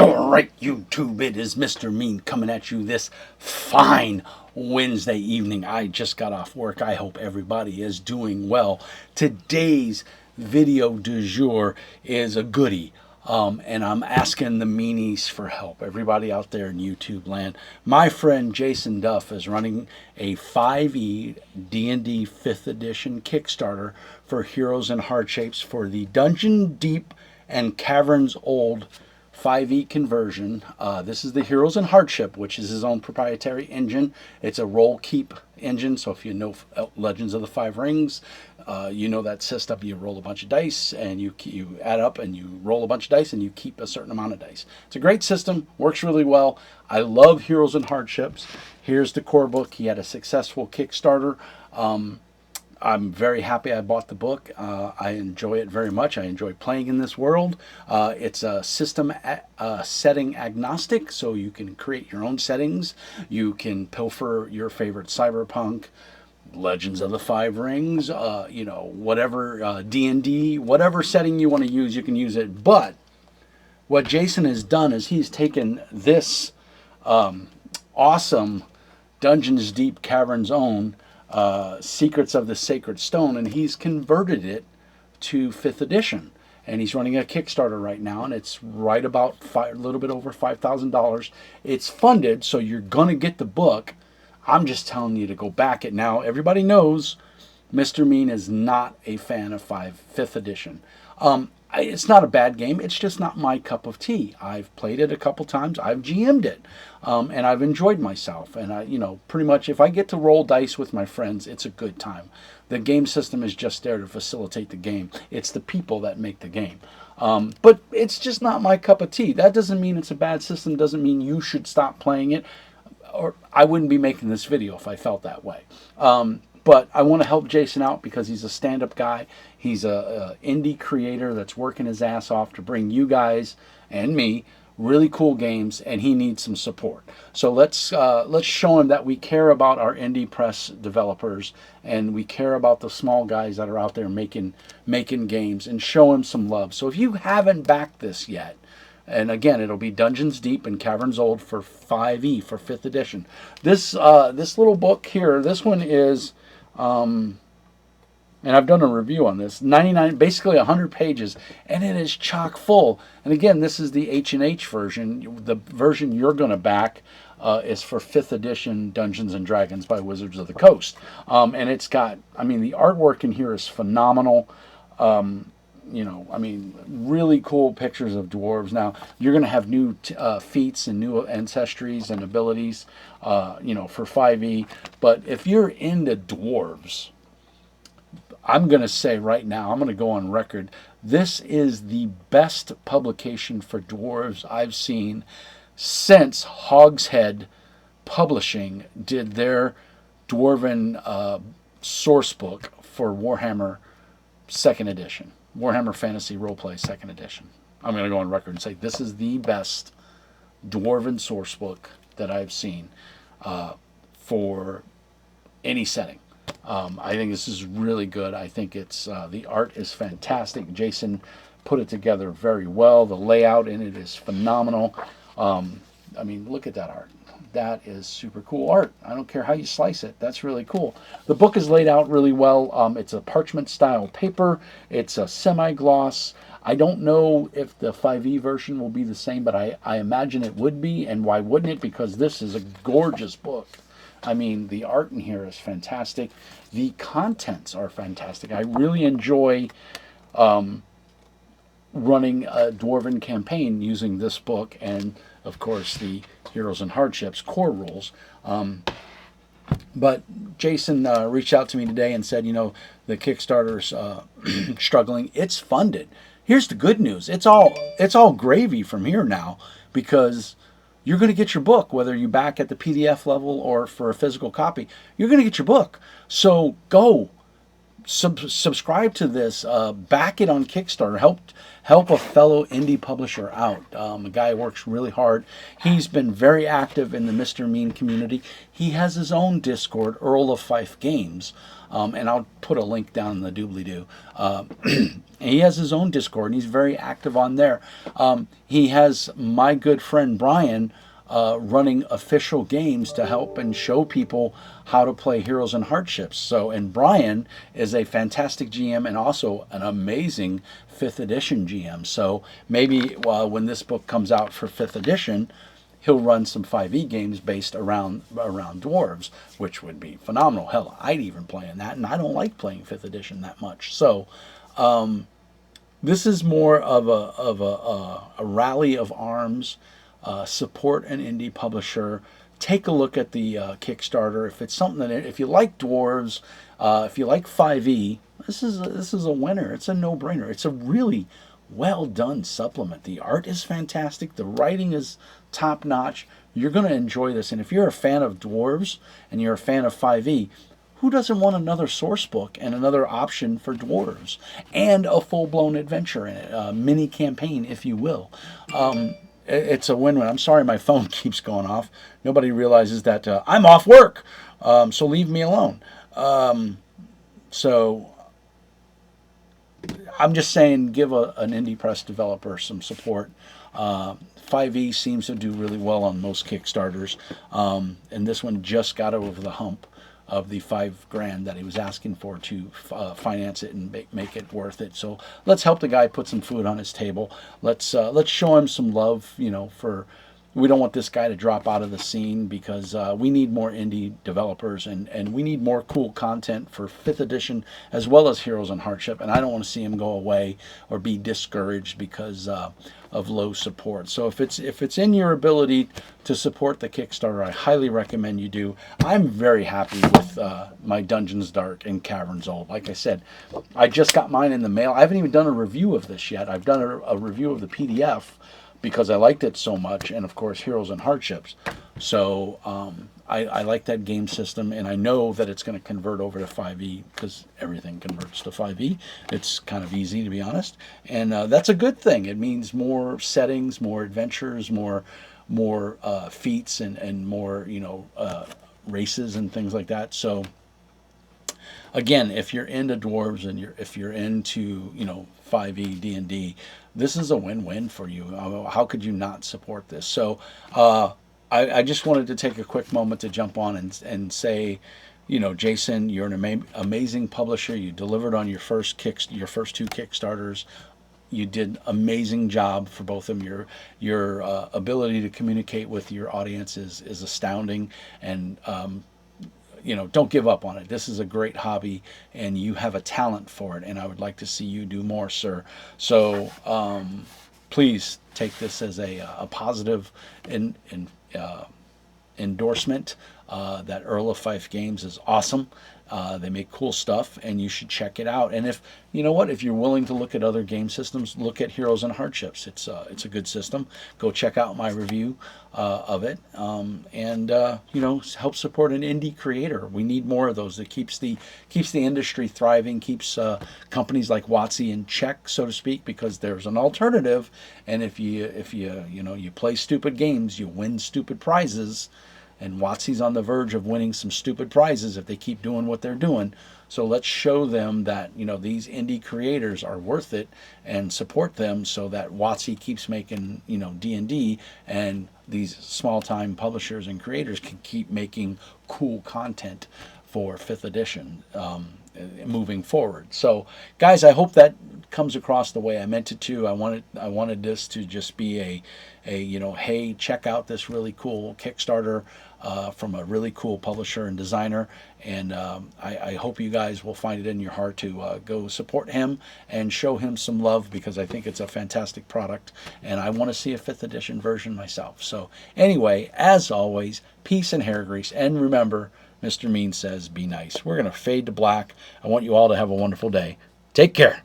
Alright, YouTube, it is Mr. Mean coming at you this fine Wednesday evening. I just got off work. I hope everybody is doing well. Today's video du jour is a goodie. And I'm asking the meanies for help. Everybody out there in YouTube land. My friend Jason Duff is running a 5e D&D 5th edition Kickstarter for Heroes in Hardships for the Dungeon Deep and Caverns Old 5e conversion. This is the Heroes in Hardship, which is his own proprietary engine. It's a roll keep engine, so if you know Legends of the Five Rings, you know that system. You roll a bunch of dice and you add up and you roll a bunch of dice and you keep a certain amount of dice. It's a great system, works really well. I love Heroes in Hardships. Here's the core book. He had a successful Kickstarter. I'm very happy I bought the book. I enjoy it very much. I enjoy playing in this world. It's a system setting agnostic, so you can create your own settings. You can pilfer your favorite cyberpunk, Legends of the Five Rings, you know, whatever, D&D, whatever setting you want to use, you can use it. But what Jason has done is he's taken this awesome Dungeons Deep Caverns Own Secrets of the Sacred Stone, and he's converted it to 5th edition, and he's running a Kickstarter right now, and it's right about a little bit over $5,000. It's funded, so you're gonna get the book. I'm just telling you to go back it now. Everybody knows Mr. Mean is not a fan of 5th edition. It's not a bad game. It's just not my cup of tea. I've played it a couple times. I've GM'd it, and I've enjoyed myself. And you know, pretty much if I get to roll dice with my friends, it's a good time. The game system is just there to facilitate the game. It's the people that make the game. But it's just not my cup of tea. That doesn't mean it's a bad system. Doesn't mean you should stop playing it. Or I wouldn't be making this video if I felt that way. But I want to help Jason out because he's a stand-up guy. He's a indie creator that's working his ass off to bring you guys and me really cool games, and he needs some support. So let's show him that we care about our indie press developers, and we care about the small guys that are out there making games, and show him some love. So if you haven't backed this yet, and again, it'll be Dungeons Deep and Caverns Old for 5e, for 5th edition. This little book here, this one is, and I've done a review on this, 99, basically 100 pages, and it is chock full. And again, this is the H&H version. The version you're going to back is for 5th edition Dungeons and Dragons by Wizards of the Coast. And it's got, I mean, the artwork in here is phenomenal. You know, I mean, really cool pictures of dwarves. Now, you're going to have new feats and new ancestries and abilities, you know, for 5e. But if you're into dwarves, I'm going to say right now, I'm going to go on record, this is the best publication for dwarves I've seen since Hogshead Publishing did their Dwarven source book for Warhammer 2nd edition. Warhammer Fantasy Roleplay 2nd edition. I'm going to go on record and say this is the best Dwarven source book that I've seen for any setting. I think this is really good. I think it's the art is fantastic. Jason put it together very well. The layout in it is phenomenal. I mean, look at that art. That is super cool art. I don't care how you slice it. That's really cool. The book is laid out really well. It's a parchment style paper. It's a semi-gloss. I don't know if the 5e version will be the same, but I imagine it would be. And why wouldn't it? Because this is a gorgeous book. I mean, the art in here is fantastic. The contents are fantastic. I really enjoy running a Dwarven campaign using this book and, of course, the Heroes and Hardships core rules. But Jason reached out to me today and said, you know, the Kickstarter's struggling. It's funded. Here's the good news. It's all gravy from here now, because you're going to get your book, whether you back at the PDF level or for a physical copy. You're going to get your book. So go subscribe to this, back it on Kickstarter, help a fellow indie publisher out. A guy works really hard. He's been very active in the Mr. Mean community. He has his own Discord, Earl of Fife Games, and I'll put a link down in the doobly-doo. He has his own Discord, and he's very active on there. He has my good friend Brian running official games to help and show people how to play Heroes and Hardships. So, and Brian is a fantastic GM and also an amazing 5th edition GM. So maybe when this book comes out for 5th edition, he'll run some 5e games based around dwarves, which would be phenomenal. Hell, I'd even play in that, and I don't like playing 5th edition that much. So this is more of a rally of arms. Support an indie publisher. Take a look at the Kickstarter. If it's something that, if you like dwarves, if you like 5e, this is a winner. It's a no-brainer. It's a really well done supplement. The art is fantastic. The writing is top notch. You're going to enjoy this. And if you're a fan of dwarves and you're a fan of 5e, who doesn't want another source book and another option for dwarves and a full-blown adventure in it, a mini campaign, if you will. It's a win-win. I'm sorry my phone keeps going off. Nobody realizes that I'm off work, so leave me alone. So I'm just saying, give an indie press developer some support. 5e seems to do really well on most Kickstarters, and this one just got over the hump of the $5,000 that he was asking for to finance it and make it worth it. So let's help the guy put some food on his table. Let's show him some love. We don't want this guy to drop out of the scene, because we need more indie developers, and we need more cool content for 5th edition as well as Heroes and Hardship. And I don't want to see him go away or be discouraged because of low support. So if it's in your ability to support the Kickstarter, I highly recommend you do. I'm very happy with my Dungeons Dark and Caverns Old. Like I said, I just got mine in the mail. I haven't even done a review of this yet. I've done a review of the PDF because I liked it so much, and of course Heroes and Hardships. So I like that game system, and I know that it's going to convert over to 5e, because everything converts to 5e. It's kind of easy, to be honest, and that's a good thing. It means more settings, more adventures, more feats, and more races and things like that. So again, if you're into dwarves and if you're into 5e D&D, this is a win-win for you. How could you not support this? So I just wanted to take a quick moment to jump on and say, Jason, you're an amazing publisher. You delivered on your first two Kickstarters. You did amazing job for both of them. Your ability to communicate with your audience is astounding, and don't give up on it. This is a great hobby, and you have a talent for it, and I would like to see you do more, sir. So please take this as a positive endorsement that Earl of Fife Games is awesome. They make cool stuff, and you should check it out. And if you're willing to look at other game systems, look at Heroes and Hardships. It's a good system. Go check out my review of it, and help support an indie creator. We need more of those. That keeps the industry thriving, keeps companies like WotC in check, so to speak, because there's an alternative. And if you play stupid games, you win stupid prizes. And WotC's on the verge of winning some stupid prizes if they keep doing what they're doing. So let's show them that these indie creators are worth it, and support them so that WotC keeps making D&D, and these small-time publishers and creators can keep making cool content for 5th edition moving forward. So guys, I hope that comes across the way I meant it to. I wanted this to just be a hey, check out this really cool Kickstarter from a really cool publisher and designer, and I hope you guys will find it in your heart to go support him and show him some love, because I think it's a fantastic product, and I want to see a 5th edition version myself. So anyway, as always, peace and hair grease, and remember, Mr. Mean says be nice. We're going to fade to black. I want you all to have a wonderful day. Take care.